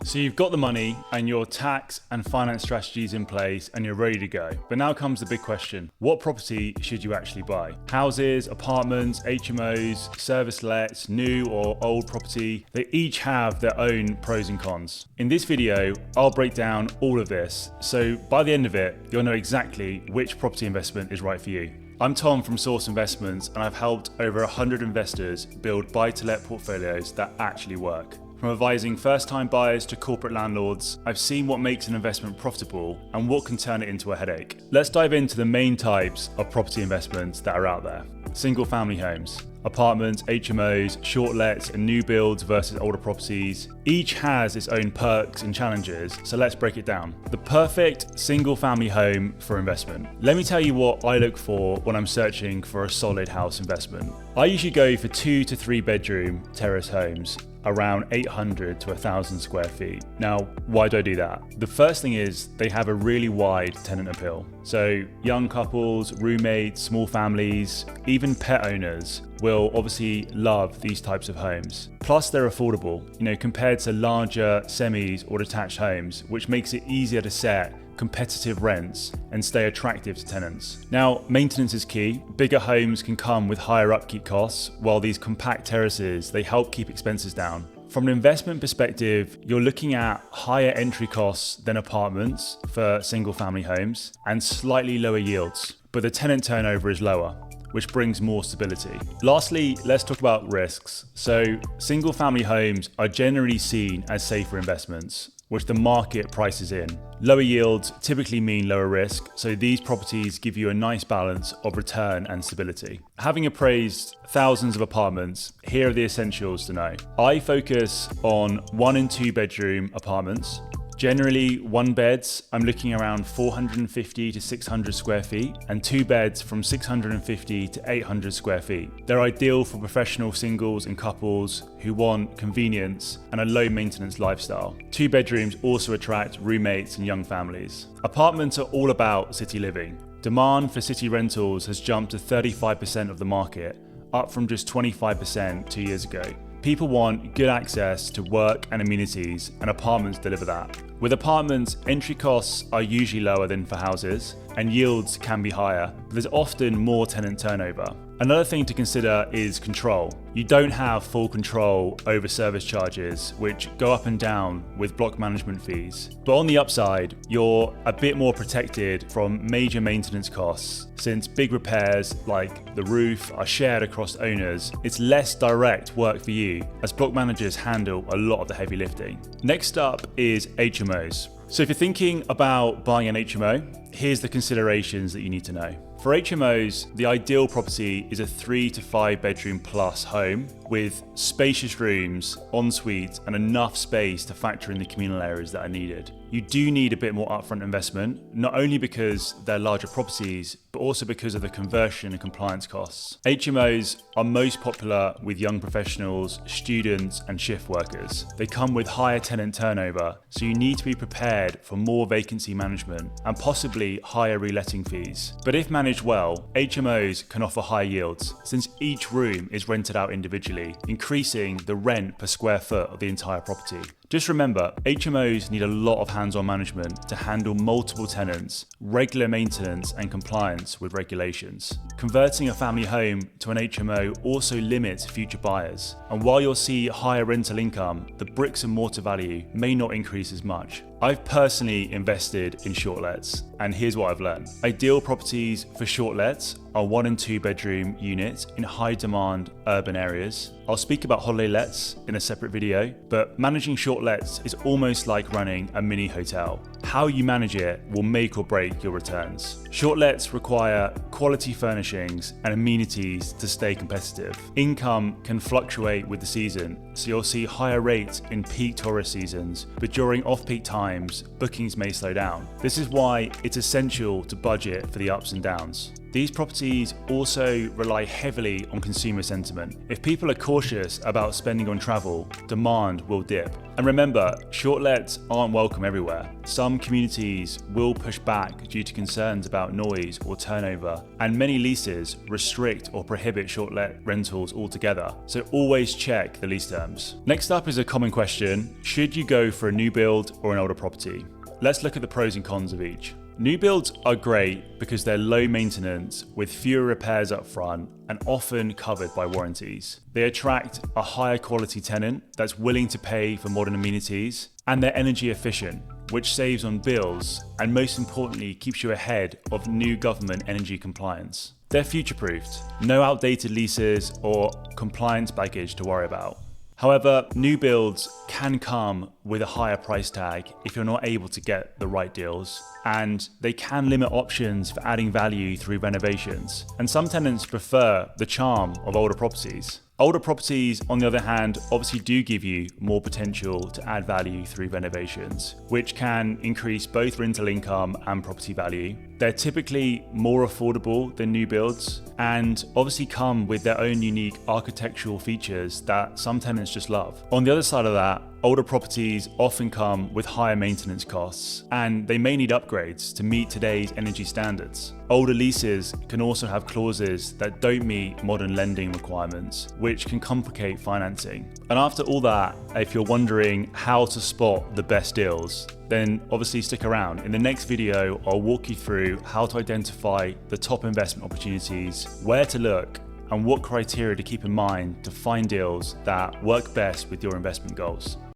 So you've got the money and your tax and finance strategies in place and you're ready to go. But now comes the big question. What property should you actually buy? Houses, apartments, HMOs, service lets, new or old property, they each have their own pros and cons. In this video, I'll break down all of this. So by the end of it, you'll know exactly which property investment is right for you. I'm Tom from Source Investments and I've helped over 100 investors build buy-to-let portfolios that actually work. From advising first-time buyers to corporate landlords, I've seen what makes an investment profitable and what can turn it into a headache. Let's dive into the main types of property investments that are out there. Single-family homes, apartments, HMOs, short lets, and new builds versus older properties. Each has its own perks and challenges, so let's break it down. The perfect single-family home for investment. Let me tell you what I look for when I'm searching for a solid house investment. I usually go for 2 to 3 bedroom terrace homes, around 800 to 1,000 square feet. Now, why do I do that? The first thing is they have a really wide tenant appeal. So young couples, roommates, small families, even pet owners will obviously love these types of homes. Plus they're affordable, compared to larger semis or detached homes, which makes it easier to set competitive rents and stay attractive to tenants. Now, maintenance is key. Bigger homes can come with higher upkeep costs, while these compact terraces, they help keep expenses down. From an investment perspective, you're looking at higher entry costs than apartments for single family homes and slightly lower yields, but the tenant turnover is lower, which brings more stability. Lastly, let's talk about risks. So single family homes are generally seen as safer investments, which the market prices in. Lower yields typically mean lower risk, so these properties give you a nice balance of return and stability. Having appraised thousands of apartments, here are the essentials to know. I focus on 1 and 2 bedroom apartments. Generally, 1 beds, I'm looking around 450 to 600 square feet, and 2 beds from 650 to 800 square feet. They're ideal for professional singles and couples who want convenience and a low maintenance lifestyle. 2 bedrooms also attract roommates and young families. Apartments are all about city living. Demand for city rentals has jumped to 35% of the market, up from just 25% 2 years ago. People want good access to work and amenities, and apartments deliver that. With apartments, entry costs are usually lower than for houses, and yields can be higher, but there's often more tenant turnover. Another thing to consider is control. You don't have full control over service charges, which go up and down with block management fees. But on the upside, you're a bit more protected from major maintenance costs. Since big repairs like the roof are shared across owners, it's less direct work for you, as block managers handle a lot of the heavy lifting. Next up is HMOs. So if you're thinking about buying an HMO, here's the considerations that you need to know. For HMOs, the ideal property is a 3 to 5 bedroom plus home with spacious rooms, en-suites, and enough space to factor in the communal areas that are needed. You do need a bit more upfront investment, not only because they're larger properties, but also because of the conversion and compliance costs. HMOs are most popular with young professionals, students, and shift workers. They come with higher tenant turnover, so you need to be prepared for more vacancy management and possibly higher reletting fees. But if managed well, HMOs can offer high yields, since each room is rented out individually, increasing the rent per square foot of the entire property. Just remember, HMOs need a lot of hands-on management to handle multiple tenants, regular maintenance, and compliance with regulations. Converting a family home to an HMO also limits future buyers, and while you'll see higher rental income, the bricks and mortar value may not increase as much. I've personally invested in short lets, and here's what I've learned. Ideal properties for short lets are 1 and 2 bedroom units in high demand urban areas. I'll speak about holiday lets in a separate video, but managing short lets is almost like running a mini hotel. How you manage it will make or break your returns. Short lets require quality furnishings and amenities to stay competitive. Income can fluctuate with the season, so you'll see higher rates in peak tourist seasons, but during off-peak times, bookings may slow down. This is why it's essential to budget for the ups and downs. The These properties also rely heavily on consumer sentiment. If people are cautious about spending on travel, demand will dip. And remember, short lets aren't welcome everywhere. Some communities will push back due to concerns about noise or turnover, and many leases restrict or prohibit short let rentals altogether. So always check the lease terms. Next up is a common question: should you go for a new build or an older property? Let's look at the pros and cons of each. New builds are great because they're low maintenance with fewer repairs up front and often covered by warranties. They attract a higher quality tenant that's willing to pay for modern amenities, and they're energy efficient, which saves on bills and most importantly keeps you ahead of new government energy compliance. They're future-proofed, no outdated leases or compliance baggage to worry about. However, new builds can come with a higher price tag if you're not able to get the right deals, and they can limit options for adding value through renovations. And some tenants prefer the charm of older properties. Older properties, on the other hand, obviously do give you more potential to add value through renovations, which can increase both rental income and property value. They're typically more affordable than new builds and obviously come with their own unique architectural features that some tenants just love. On the other side of that, older properties often come with higher maintenance costs, and they may need upgrades to meet today's energy standards. Older leases can also have clauses that don't meet modern lending requirements, which can complicate financing. And after all that, if you're wondering how to spot the best deals, then obviously stick around. In the next video, I'll walk you through how to identify the top investment opportunities, where to look, and what criteria to keep in mind to find deals that work best with your investment goals.